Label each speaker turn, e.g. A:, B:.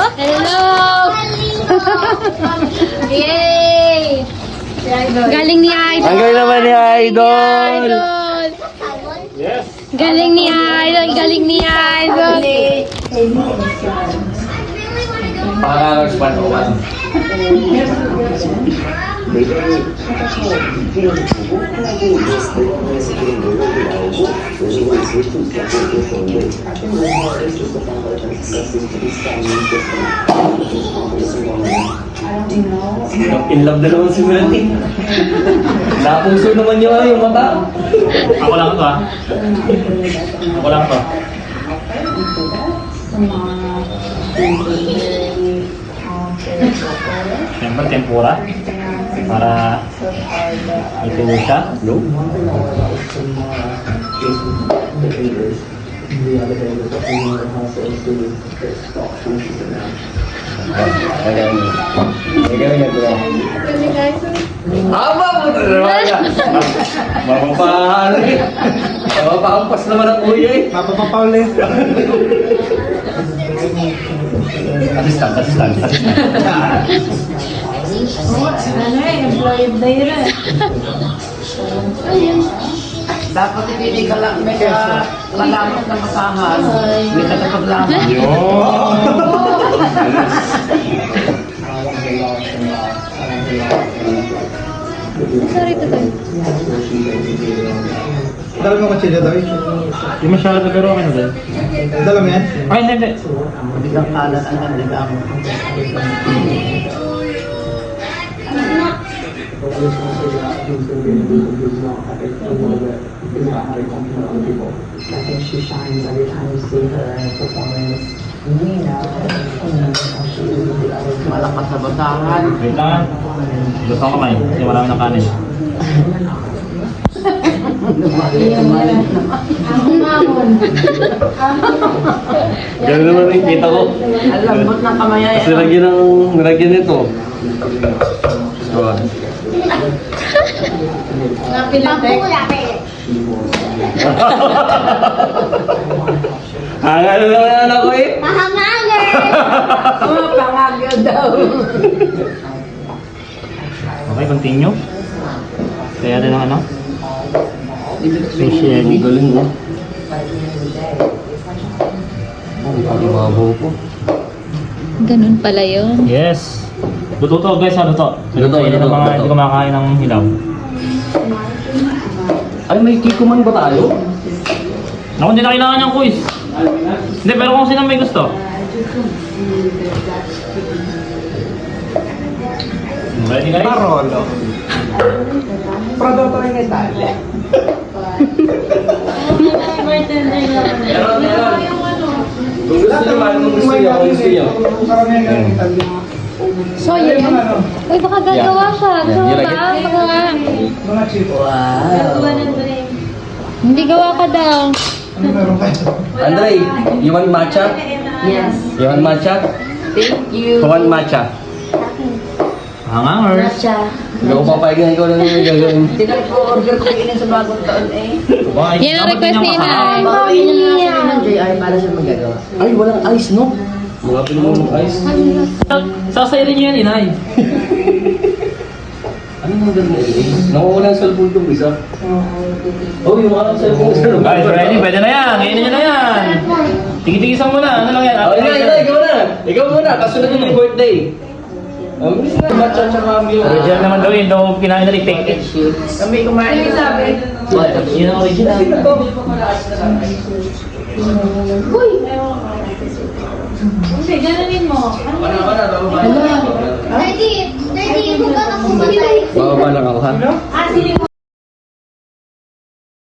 A: Hello! Yay! Galing ni Idol.
B: Ang galing naman ni Idol.
A: Yes. Galing ni Idol. Galing ni Idol.
B: Pakakars 101. In love na naman si Melanie. Napuso naman niya yung mata.
C: Ako lang to ah. Ako lang to. Siyempre, tempura. Para itulo siya.
B: No? Haba mo na naman yan. Mapahampas naman ang kuya eh.
D: Mapapapaulit.
C: Assistant.
A: Employed na yun eh.
E: Dapat hindi ka lang may kalamat na masahan. May katapaglaman.
A: Sorry to tayo.
D: Dala mo kutsilyo daw eh.
C: Hindi masyado pero okay na din.
D: Dala mo yan?
C: Ay, hindi.
E: Bilang kalat ang nandigang.
F: I think she shines every time you see her performance. We know how she is with the other
E: Malakas sa basahan.
C: Wait lang. Gusto ko kamay. Kasi marami ng kanin.
B: Ganun naman yung kita ko.
E: Ang lambot ng kamay ay.
B: Kasi nilagyan nito. Hangal na naman ako eh.
E: Pangagyo daw.
C: Okay, continue. Kaya din ang ano?
B: Sushi. Ang galing mo. Ang palimabaw ko.
A: Ganun pala yun.
C: Yes. Luto to guys ha, luto.
B: Luto.
C: Hindi kumakain ng hilaw.
B: Ay, may kikuman ba tayo?
C: Ako hindi na kailangan yung quiz. Hindi, pero kung sino may gusto. Ready guys?
D: Parolo. Prodotto rin Italia.
B: Meron. Kung gusto nyo, kung gusto nyo.
D: Karamihan ng Italia.
A: So, yun. Uy, baka gagawa siya.
B: Yan,
A: Gawa
B: yan,
A: ba?
B: yan.
A: Baka
D: Mga chip.
A: hindi gawa ka daw.
D: Ano meron kayo?
B: Andre, you want matcha?
E: Yes.
B: You want matcha?
E: Thank you.
B: Who want matcha?
C: Hangangers.
B: Hindi ko papayag na ikaw lang yung gagawin.
E: Tinag-order ko inin sa bagong taon eh.
A: Yan ang request ni Inay.
E: Inin na nga sila ng JR para siya magagawa.
B: Ay, walang ice, no? Mga pinamang ice.
C: Sasayirin niyo yan, Inay.
B: Ano mga ganda eh? Nakawala ang cellphone ko, isa. Oh, yung mga cellphone ko.
C: Guys, ready? Pwede na yan. Kainin nyo na yan. Tigitigisan mo na. Ano lang yan?
B: Oh, ikaw na. Ikaw muna. Kasunod yung may birthday. Ang bilis na. Matcha tsaka milk.
C: Original naman daw yun. Daw kinain na take it.
E: Kami kumain na sabi.
C: Yun ang original.
A: Hindi, ganonin mo.
B: Ready, huwag ka na pumatay. Bababa lang ako, ha?